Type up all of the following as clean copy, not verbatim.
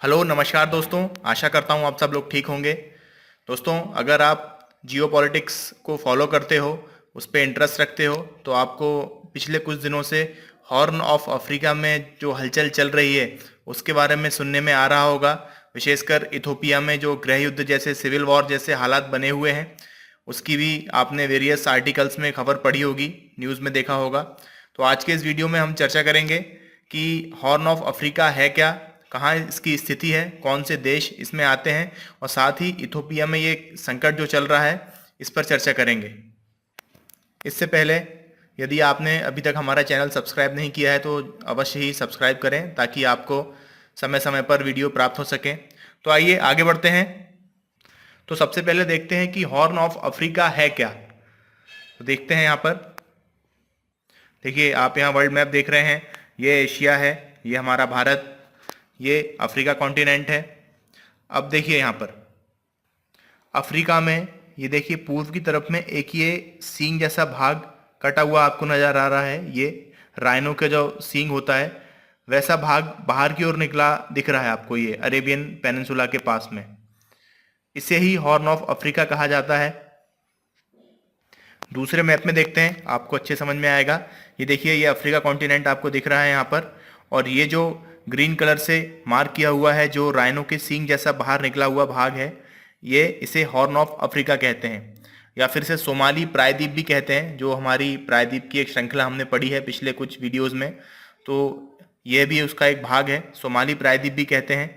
Hello नमस्कार दोस्तों। आशा करता हूँ आप सब लोग ठीक होंगे। दोस्तों, अगर आप जियोपॉलिटिक्स को फॉलो करते हो, उस पे इंटरेस्ट रखते हो, तो आपको पिछले कुछ दिनों से हॉर्न ऑफ अफ्रीका में जो हलचल चल रही है उसके बारे में सुनने में आ रहा होगा। विशेषकर इथोपिया में जो गृह युद्ध जैसे सिविल वॉर जैसे हालात बने हुए हैं, उसकी भी आपने वेरियस आर्टिकल्स में खबर पढ़ी होगी, न्यूज़ में देखा होगा। तो आज के इस वीडियो में हम चर्चा करेंगे कि हॉर्न ऑफ अफ्रीका है क्या, कहाँ इसकी स्थिति है, कौन से देश इसमें आते हैं, और साथ ही इथोपिया में ये संकट जो चल रहा है इस पर चर्चा करेंगे। इससे पहले यदि आपने अभी तक हमारा चैनल सब्सक्राइब नहीं किया है तो अवश्य ही सब्सक्राइब करें ताकि आपको समय समय पर वीडियो प्राप्त हो सके। तो आइए आगे बढ़ते हैं। तो सबसे पहले देखते हैं कि हॉर्न ऑफ अफ्रीका है क्या। तो देखते हैं यहाँ पर। देखिए, आप यहाँ वर्ल्ड मैप देख रहे हैं। ये एशिया है, ये हमारा भारत, ये अफ्रीका कॉन्टिनेंट है। अब देखिए यहाँ पर अफ्रीका में, ये देखिए पूर्व की तरफ में एक ये सींग जैसा भाग कटा हुआ आपको नजर आ रहा है। ये राइनो के जो सींग होता है वैसा भाग बाहर की ओर निकला दिख रहा है आपको, ये अरेबियन पेनिनसुला के पास में। इसे ही हॉर्न ऑफ अफ्रीका कहा जाता है। दूसरे मैप में देखते हैं, आपको अच्छे समझ में आएगा। ये देखिए, ये अफ्रीका कॉन्टिनेंट आपको दिख रहा है यहाँ पर, और ये जो ग्रीन कलर से मार्क किया हुआ है जो राइनो के सींग जैसा बाहर निकला हुआ भाग है, ये इसे हॉर्न ऑफ अफ्रीका कहते हैं, या फिर इसे सोमाली प्रायद्वीप भी कहते हैं। जो हमारी प्रायद्वीप की एक श्रृंखला हमने पढ़ी है पिछले कुछ वीडियोस में, तो यह भी उसका एक भाग है, सोमाली प्रायद्वीप भी कहते हैं।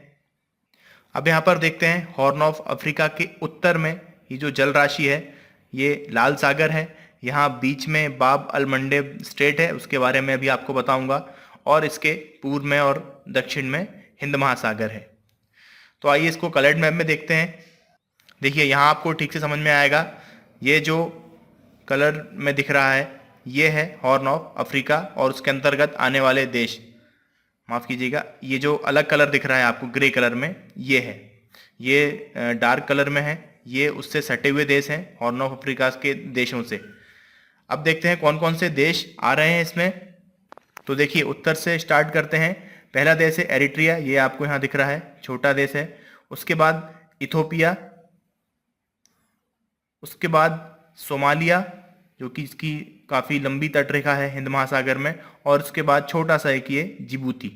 अब यहाँ पर देखते हैं हॉर्न ऑफ अफ्रीका के उत्तर में ये जो जल राशि है, ये लाल सागर है। यहाँ बीच में बाब अल मंडेब स्ट्रेट है, उसके बारे में अभी आपको बताऊंगा, और इसके पूर्व में और दक्षिण में हिंद महासागर है। तो आइए इसको कलर्ड मैप में देखते हैं। देखिए, यहाँ आपको ठीक से समझ में आएगा। ये जो कलर में दिख रहा है ये है हॉर्न ऑफ अफ्रीका, और उसके अंतर्गत आने वाले देश, माफ़ कीजिएगा, ये जो अलग कलर दिख रहा है आपको ग्रे कलर में, ये है, ये डार्क कलर में है, ये उससे सटे हुए देश हैं हॉर्न ऑफ अफ्रीका के देशों से। अब देखते हैं कौन कौन से देश आ रहे हैं इसमें। तो देखिए, उत्तर से स्टार्ट करते हैं। पहला देश है एरिट्रिया, ये आपको यहाँ दिख रहा है, छोटा देश है। उसके बाद इथोपिया, उसके बाद सोमालिया, जो कि इसकी काफ़ी लंबी तटरेखा है हिंद महासागर में, और उसके बाद छोटा सा एक ये जिबूती।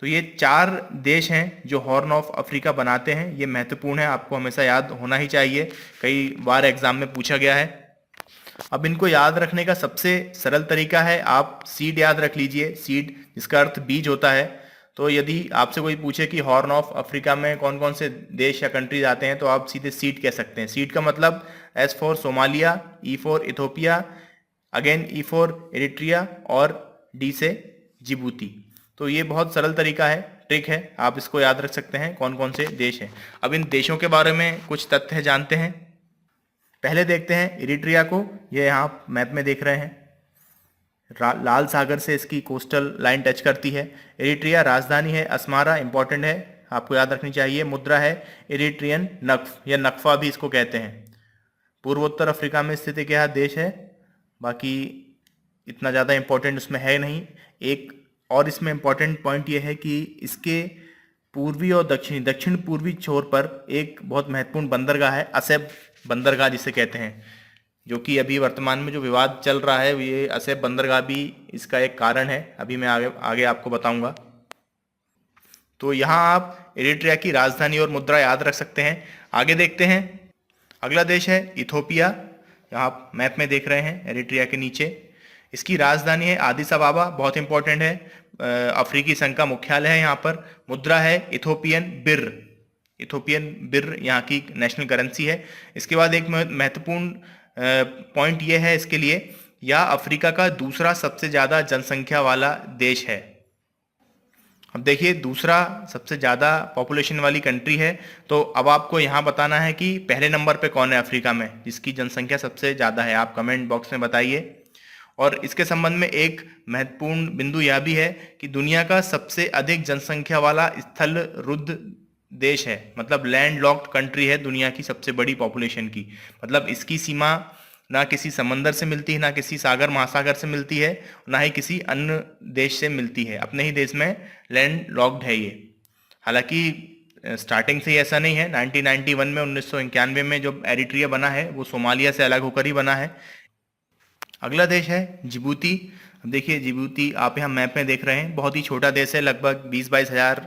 तो ये 4 देश हैं जो हॉर्न ऑफ अफ्रीका बनाते हैं। ये महत्वपूर्ण है, आपको हमेशा याद होना ही चाहिए, कई बार एग्जाम में पूछा गया है। अब इनको याद रखने का सबसे सरल तरीका है, आप सीड याद रख लीजिए। सीड जिसका अर्थ बीज होता है। तो यदि आपसे कोई पूछे कि हॉर्न ऑफ अफ्रीका में कौन कौन से देश या कंट्रीज आते हैं, तो आप सीधे सीड कह सकते हैं। सीड का मतलब S for Somalia, E for Ethiopia, again E for Eritrea, और डी से जिबूती। तो ये बहुत सरल तरीका है, ट्रिक है, आप इसको याद रख सकते हैं कौन कौन से देश हैं। अब इन देशों के बारे में कुछ तथ्य जानते हैं। पहले देखते हैं इरिट्रिया को। ये यहाँ मैप में देख रहे हैं, लाल सागर से इसकी कोस्टल लाइन टच करती है। इरिट्रिया राजधानी है अस्मारा, इंपॉर्टेंट है, आपको याद रखनी चाहिए। मुद्रा है इरिट्रियन नक्फ, या नक्फा भी इसको कहते हैं। पूर्वोत्तर अफ्रीका में स्थित एक यह देश है, बाकी इतना ज़्यादा इंपॉर्टेंट उसमें है नहीं। एक और इसमें इंपॉर्टेंट पॉइंट ये है कि इसके पूर्वी और दक्षिण पूर्वी छोर पर एक बहुत महत्वपूर्ण बंदरगाह है, असेब बंदरगाह जिसे कहते हैं, जो कि अभी वर्तमान में जो विवाद चल रहा है, ये असेब बंदरगाह भी इसका एक कारण है। अभी मैं आगे आगे आपको बताऊंगा। तो यहाँ आप इरिट्रिया की राजधानी और मुद्रा याद रख सकते हैं। आगे देखते हैं, अगला देश है इथोपिया। यहाँ आप मैप में देख रहे हैं इरिट्रिया के नीचे। इसकी राजधानी है आदिस अबाबा, बहुत इंपॉर्टेंट है, अफ्रीकी संघ का मुख्यालय है यहाँ पर। मुद्रा है इथोपियन बिर, इथोपियन बिर यहाँ की नेशनल करेंसी है। इसके बाद एक महत्वपूर्ण पॉइंट ये है इसके लिए, यह अफ्रीका का दूसरा सबसे ज़्यादा जनसंख्या वाला देश है। अब देखिए, दूसरा सबसे ज़्यादा पॉपुलेशन वाली कंट्री है, तो अब आपको यहाँ बताना है कि पहले नंबर पे कौन है अफ्रीका में जिसकी जनसंख्या सबसे ज़्यादा है। आप कमेंट बॉक्स में बताइए। और इसके संबंध में एक महत्वपूर्ण बिंदु यह भी है कि दुनिया का सबसे अधिक जनसंख्या वाला स्थल रुद्ध देश है, मतलब लैंड लॉक्ड कंट्री है दुनिया की सबसे बड़ी पॉपुलेशन की। मतलब इसकी सीमा ना किसी समंदर से मिलती है, ना किसी सागर महासागर से मिलती है, ना ही किसी अन्य देश से मिलती है, अपने ही देश में लैंड लॉक्ड है ये। हालांकि स्टार्टिंग से ही ऐसा नहीं है। 1991 में 1991 में जो एरिट्रिया बना है वो सोमालिया से अलग होकर ही बना है। अगला देश है जिबूती। अब देखिए जिबूती आप यहाँ मैप में देख रहे हैं, बहुत ही छोटा देश है, लगभग 20-22 हज़ार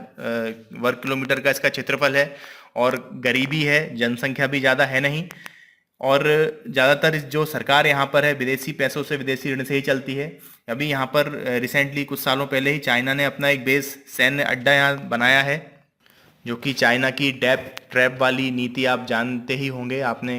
वर्ग किलोमीटर का इसका क्षेत्रफल है और गरीबी है, जनसंख्या भी ज़्यादा है नहीं, और ज़्यादातर जो सरकार यहाँ पर है विदेशी पैसों से, विदेशी ऋण से ही चलती है। अभी यहाँ पर रिसेंटली कुछ सालों पहले ही चाइना ने अपना एक बेस सैन्य अड्डा यहाँ बनाया है, जो कि चाइना की डेप ट्रैप वाली नीति आप जानते ही होंगे। आपने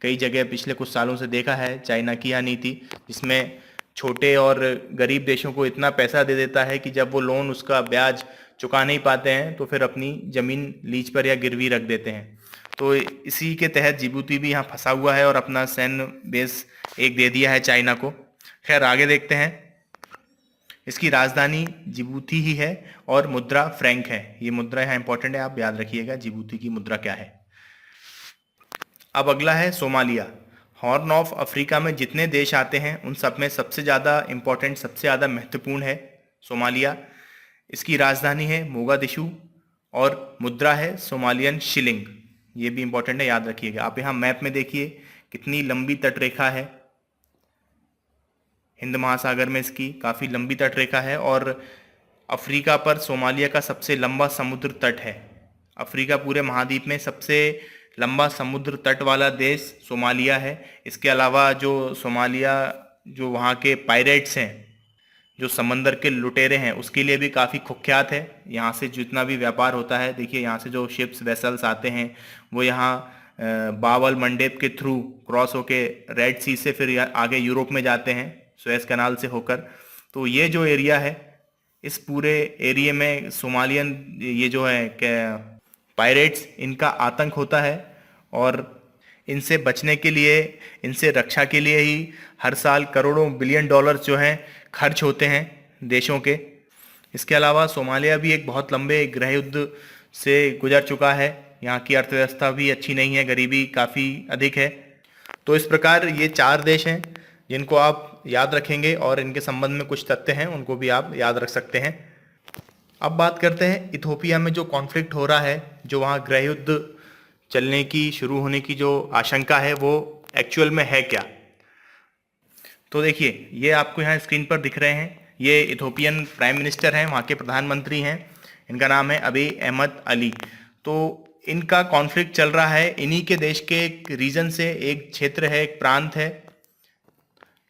कई जगह पिछले कुछ सालों से देखा है चाइना की यह नीति, जिसमें छोटे और गरीब देशों को इतना पैसा दे देता है कि जब वो लोन उसका ब्याज चुका नहीं पाते हैं तो फिर अपनी ज़मीन लीज पर या गिरवी रख देते हैं। तो इसी के तहत जिबूती भी यहाँ फंसा हुआ है और अपना सैन्य बेस एक दे दिया है चाइना को। खैर आगे देखते हैं। इसकी राजधानी जिबूती ही है और मुद्रा फ्रैंक है। ये मुद्रा यहाँ इंपॉर्टेंट है, आप याद रखिएगा जिबूती की मुद्रा क्या है। अब अगला है सोमालिया। हॉर्न ऑफ अफ्रीका में जितने देश आते हैं उन सब में सबसे ज़्यादा इम्पोर्टेंट, सबसे ज़्यादा महत्वपूर्ण है सोमालिया। इसकी राजधानी है मोगादिशु और मुद्रा है सोमालियन शिलिंग। ये भी इम्पोर्टेंट है, याद रखिएगा। आप यहाँ मैप में देखिए कितनी लंबी तटरेखा है, हिंद महासागर में इसकी काफ़ी लंबी तटरेखा है और अफ्रीका पर सोमालिया का सबसे लंबा समुद्र तट है। अफ्रीका पूरे महाद्वीप में सबसे लंबा समुद्र तट वाला देश सोमालिया है। इसके अलावा जो सोमालिया, जो वहाँ के पायरेट्स हैं, जो समंदर के लुटेरे हैं, उसके लिए भी काफ़ी कुख्यात है। यहाँ से जितना भी व्यापार होता है, देखिए यहाँ से जो शिप्स वेसल्स आते हैं वो यहाँ बावल मंडेप के थ्रू क्रॉस होके रेड सी से फिर आगे यूरोप में जाते हैं सुएज कैनाल से होकर। तो ये जो एरिया है, इस पूरे एरिया में सोमालियन ये जो है पायरेट्स, इनका आतंक होता है और इनसे बचने के लिए, इनसे रक्षा के लिए ही हर साल करोड़ों बिलियन डॉलर्स जो हैं खर्च होते हैं देशों के। इसके अलावा सोमालिया भी एक बहुत लंबे गृह युद्ध से गुजर चुका है। यहाँ की अर्थव्यवस्था भी अच्छी नहीं है, गरीबी काफ़ी अधिक है। तो इस प्रकार ये 4 देश हैं जिनको आप याद रखेंगे और इनके संबंध में कुछ तथ्य हैं उनको भी आप याद रख सकते हैं। अब बात करते हैं इथोपिया में जो कॉन्फ्लिक्ट हो रहा है, जो वहाँ गृह युद्ध चलने की, शुरू होने की जो आशंका है, वो एक्चुअल में है क्या। तो देखिए ये आपको यहाँ स्क्रीन पर दिख रहे हैं, ये इथोपियन प्राइम मिनिस्टर हैं, वहाँ के प्रधानमंत्री हैं, इनका नाम है अबी अहमद अली। तो इनका कॉन्फ्लिक्ट चल रहा है इन्हीं के देश के एक रीजन से, एक क्षेत्र है, एक प्रांत है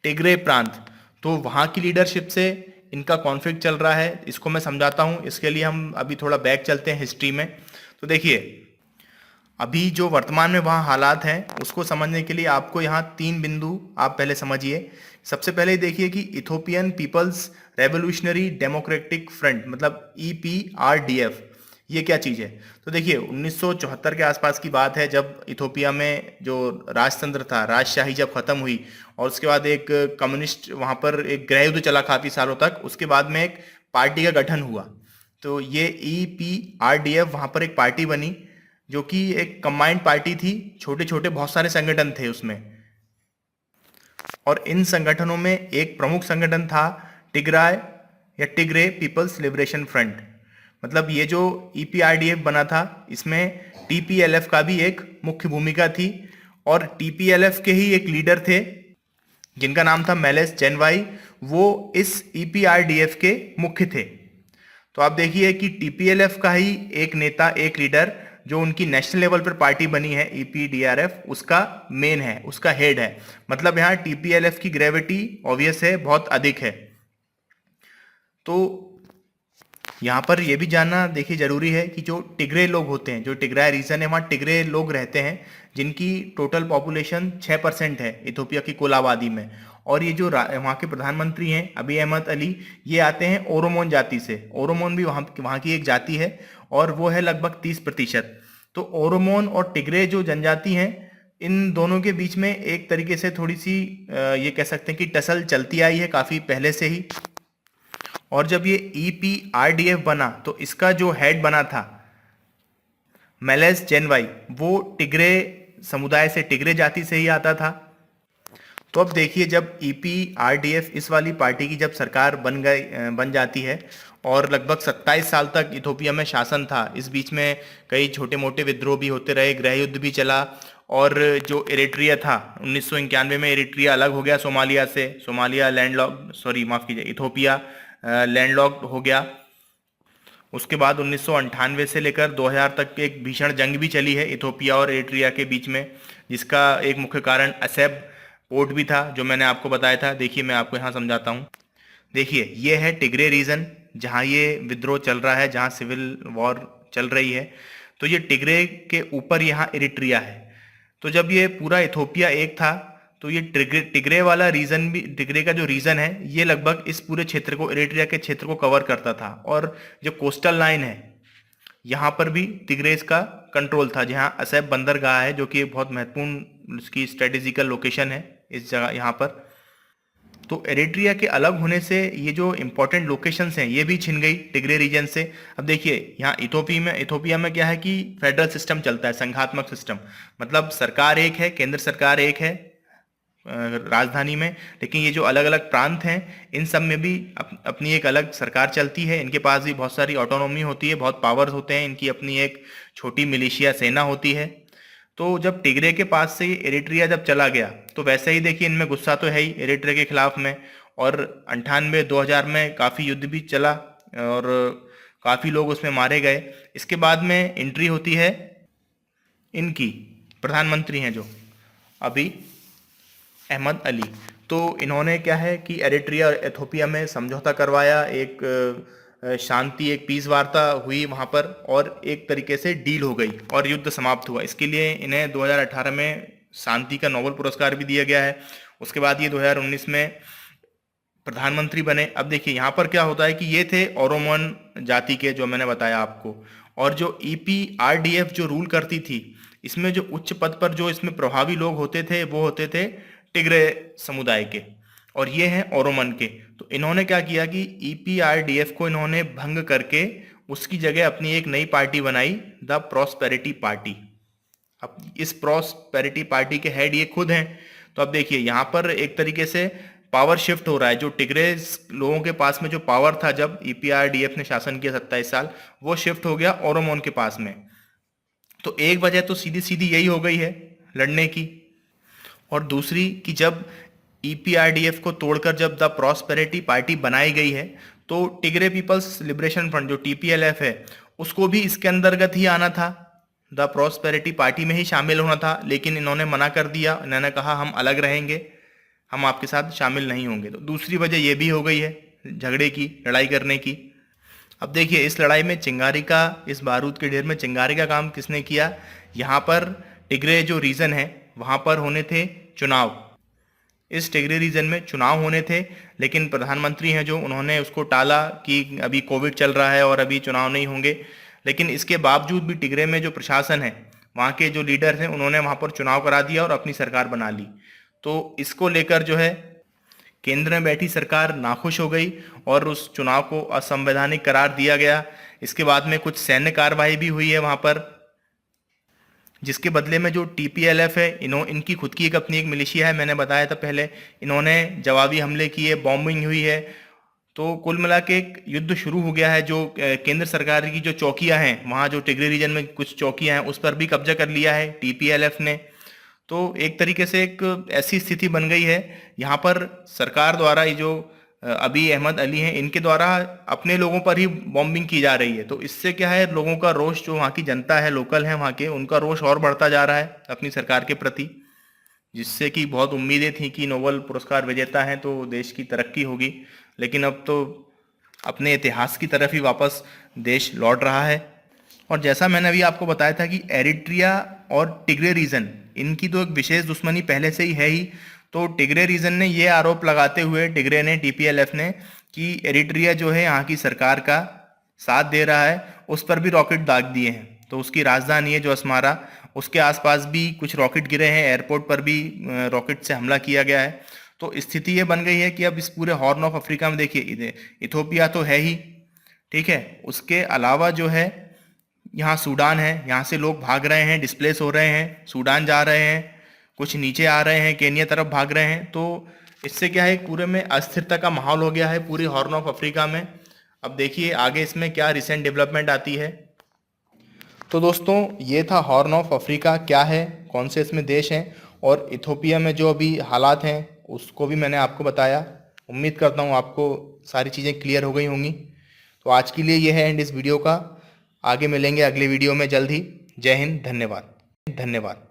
टिग्रे प्रांत। तो वहाँ की लीडरशिप से इनका कॉन्फ्लिक्ट चल रहा है। इसको मैं समझाता हूँ, इसके लिए हम अभी थोड़ा बैक चलते हैं हिस्ट्री में। तो देखिए अभी जो वर्तमान में वहाँ हालात हैं उसको समझने के लिए आपको यहाँ 3 बिंदु आप पहले समझिए। सबसे पहले देखिए कि Ethiopian people's revolutionary democratic front, मतलब EPRDF, ये क्या चीज़ है। तो देखिए 1974 के आसपास की बात है, जब इथोपिया में जो राजतंत्र था, राजशाही जब खत्म हुई और उसके बाद एक कम्युनिस्ट, वहाँ पर एक गृह युद्ध चला काफ़ी सालों तक, उसके बाद में एक पार्टी का गठन हुआ। तो ये EPRDF वहाँ पर एक पार्टी बनी जो कि एक कंबाइंड पार्टी थी, छोटे छोटे बहुत सारे संगठन थे उसमें, और इन संगठनों में एक प्रमुख संगठन था टिग्राय या टिग्रे पीपल्स लिबरेशन फ्रंट। मतलब ये जो EPRDF बना था इसमें TPLF का भी एक मुख्य भूमिका थी और TPLF के ही एक लीडर थे जिनका नाम था मेलेस जेनवाई, वो इस EPRDF के मुख्य थे। तो आप देखिए कि TPLF का ही एक नेता, एक लीडर जो उनकी नेशनल लेवल पर पार्टी बनी है EPDRF, उसका मेन है, उसका हेड है। मतलब यहाँ TPLF की ग्रेविटी ऑब्वियस है, बहुत अधिक है। तो यहाँ पर यह भी जानना देखिए जरूरी है कि जो टिग्रे लोग होते हैं, जो टिग्राय रीजन है, वहाँ टिग्रे लोग रहते हैं जिनकी टोटल पॉपुलेशन 6% है इथोपिया की कुल आबादी में। और ये जो वहाँ के प्रधानमंत्री हैं अबी अहमद अली, ये आते हैं ओरोमोन जाति से। ओरोमोन भी वहाँ की एक जाति है और वो है लगभग 30%। तो ओरोमोन और टिग्रे जो जनजाति हैं, इन दोनों के बीच में एक तरीके से थोड़ी सी ये कह सकते हैं कि टसल चलती आई है काफ़ी पहले से ही। और जब ये EPRDF बना तो इसका जो हेड बना था मेलेस जेनवाई, वो टिग्रे समुदाय से, टिग्रे जाति से ही आता था। तो अब देखिए जब EPRDF इस वाली पार्टी की जब सरकार बन जाती है और लगभग 27 साल तक इथोपिया में शासन था। इस बीच में कई छोटे मोटे विद्रोह भी होते रहे, गृह युद्ध भी चला। और जो इरिट्रिया था, 1991 में इरिट्रिया अलग हो गया सोमालिया से। सोमालिया लैंडलॉक, सॉरी माफ कीजिए, इथोपिया लैंडलॉक्ड हो गया। उसके बाद 1998 से लेकर 2000 तक एक भीषण जंग भी चली है इथोपिया और इरिट्रिया के बीच में, जिसका एक मुख्य कारण असेब पोर्ट भी था, जो मैंने आपको बताया था। देखिए मैं आपको यहाँ समझाता हूँ। देखिए ये है टिग्रे रीजन, जहाँ ये विद्रोह चल रहा है, जहाँ सिविल वॉर चल रही है। तो ये टिग्रे के ऊपर यहाँ इरिट्रिया है। तो जब ये पूरा इथोपिया एक था, तो ये टिग्रे वाला रीजन भी, टिग्रे का जो रीजन है, ये लगभग इस पूरे क्षेत्र को, इरिट्रिया के क्षेत्र को कवर करता था। और जो कोस्टल लाइन है, यहाँ पर भी टिग्रेस का कंट्रोल था, जहाँ असेब बंदरगाह है, जो कि एक बहुत महत्वपूर्ण उसकी स्ट्रेटेजिकल लोकेशन है इस जगह यहाँ पर। तो एरिट्रिया के अलग होने से ये जो इंपॉर्टेंट लोकेशंस हैं, ये भी छिन गई टिग्रे रीजन से। अब देखिए यहाँ इथोपिया में क्या है कि फेडरल सिस्टम चलता है, संघात्मक सिस्टम। मतलब सरकार एक है, केंद्र सरकार एक है राजधानी में, लेकिन ये जो अलग अलग प्रांत हैं, इन सब में भी अपनी एक अलग सरकार चलती है। इनके पास भी बहुत सारी ऑटोनॉमी होती है, बहुत पावर्स होते हैं, इनकी अपनी एक छोटी मिलिशिया सेना होती है। तो जब टिग्रे के पास से एरिट्रिया जब चला गया, तो वैसे ही देखिए इनमें गुस्सा तो है ही एरिट्रिया के खिलाफ में। और 98-2000 में काफ़ी युद्ध भी चला और काफ़ी लोग उसमें मारे गए। इसके बाद में एंट्री होती है इनकी, प्रधानमंत्री हैं जो अभी अहमद अली। तो इन्होंने क्या है कि एरिट्रिया और इथोपिया में समझौता करवाया, एक शांति, एक पीस वार्ता हुई वहाँ पर, और एक तरीके से डील हो गई और युद्ध समाप्त हुआ। इसके लिए इन्हें 2018 में शांति का नोबेल पुरस्कार भी दिया गया है। उसके बाद ये 2019 में प्रधानमंत्री बने। अब देखिए यहाँ पर क्या होता है कि ये थे ओरोमोन जाति के, जो मैंने बताया आपको। और जो EPRDF जो रूल करती थी, इसमें जो उच्च पद पर जो इसमें प्रभावी लोग होते थे, वो होते थे टिग्रे समुदाय के, और ये हैं ओरोमन के। तो इन्होंने क्या किया कि EPRDF को इन्होंने भंग करके उसकी जगह अपनी एक नई पार्टी बनाई, द प्रॉस्पेरिटी पार्टी। अब इस प्रॉस्पेरिटी पार्टी के हेड ये खुद हैं। तो अब देखिए यहाँ पर एक तरीके से पावर शिफ्ट हो रहा है। जो टिग्रे लोगों के पास में जो पावर था जब EPRDF ने शासन किया 27 साल, वो शिफ्ट हो गया ओरोमोन के पास में। तो एक वजह तो सीधी सीधी यही हो गई है लड़ने की, और दूसरी कि जब EPRDF को तोड़कर जब द प्रॉस्पेरिटी पार्टी बनाई गई है, तो टिग्रे पीपल्स लिबरेशन फ्रंट जो TPLF है, उसको भी इसके अंतर्गत ही आना था, द प्रॉस्पेरिटी पार्टी में ही शामिल होना था। लेकिन इन्होंने मना कर दिया, इन्होंने कहा हम अलग रहेंगे, हम आपके साथ शामिल नहीं होंगे। तो दूसरी वजह ये भी हो गई है झगड़े की, लड़ाई करने की। अब देखिए इस लड़ाई में चिंगारी का, इस बारूद के ढेर में चिंगारी का काम किसने किया? यहाँ पर टिग्रे जो रीजन है, वहाँ पर होने थे चुनाव। इस टिग्रे रीजन में चुनाव होने थे, लेकिन प्रधानमंत्री हैं जो, उन्होंने उसको टाला कि अभी कोविड चल रहा है और अभी चुनाव नहीं होंगे। लेकिन इसके बावजूद भी टिग्रे में जो प्रशासन है, वहाँ के जो लीडर हैं, उन्होंने वहाँ पर चुनाव करा दिया और अपनी सरकार बना ली। तो इसको लेकर जो है केंद्र में बैठी सरकार नाखुश हो गई और उस चुनाव को असंवैधानिक करार दिया गया। इसके बाद में कुछ सैन्य कार्रवाई भी हुई है वहाँ पर, जिसके बदले में जो TPLF है, इनकी खुद की एक अपनी एक मिलिशिया है, मैंने बताया था पहले, इन्होंने जवाबी हमले किए, बॉम्बिंग हुई है। तो कुल मिला के एक युद्ध शुरू हो गया है। जो केंद्र सरकार की जो चौकियां हैं, वहाँ जो टिग्रे रीजन में कुछ चौकियां हैं, उस पर भी कब्जा कर लिया है TPLF ने। तो एक तरीके से एक ऐसी स्थिति बन गई है यहाँ पर सरकार द्वारा, ये जो अभी अहमद अली हैं, इनके द्वारा अपने लोगों पर ही बॉम्बिंग की जा रही है। तो इससे क्या है, लोगों का रोष, जो वहाँ की जनता है, लोकल है वहाँ के, उनका रोष और बढ़ता जा रहा है अपनी सरकार के प्रति, जिससे कि बहुत उम्मीदें थी कि नोबेल पुरस्कार विजेता हैं तो देश की तरक्की होगी। लेकिन अब तो अपने इतिहास की तरफ ही वापस देश लौट रहा है। और जैसा मैंने अभी आपको बताया था कि एरिट्रिया और टिग्रे रीजन, इनकी तो एक विशेष दुश्मनी पहले से ही है ही। तो टिग्रे रीजन ने ये आरोप लगाते हुए, टिग्रे ने, TPLF ने, कि एरिट्रिया जो है यहाँ की सरकार का साथ दे रहा है, उस पर भी रॉकेट दाग दिए हैं। तो उसकी राजधानी है जो अस्मारा, उसके आसपास भी कुछ रॉकेट गिरे हैं, एयरपोर्ट पर भी रॉकेट से हमला किया गया है। तो स्थिति ये बन गई है कि अब इस पूरे हॉर्न ऑफ अफ्रीका में देखिए, इथोपिया तो है ही, ठीक है, उसके अलावा जो है यहाँ सूडान है, यहाँ से लोग भाग रहे हैं, डिस्प्लेस हो रहे हैं, सूडान जा रहे हैं, कुछ नीचे आ रहे हैं, केन्या तरफ भाग रहे हैं। तो इससे क्या है, पूरे में अस्थिरता का माहौल हो गया है पूरी हॉर्न ऑफ अफ्रीका में। अब देखिए आगे इसमें क्या रिसेंट डेवलपमेंट आती है। तो दोस्तों ये था हॉर्न ऑफ अफ्रीका क्या है, कौन से इसमें देश हैं, और इथोपिया में जो अभी हालात हैं उसको भी मैंने आपको बताया। उम्मीद करता हूँ आपको सारी चीज़ें क्लियर हो गई होंगी। तो आज के लिए ये है एंड इस वीडियो का। आगे मिलेंगे अगले वीडियो में जल्द ही। जय हिंद, धन्यवाद।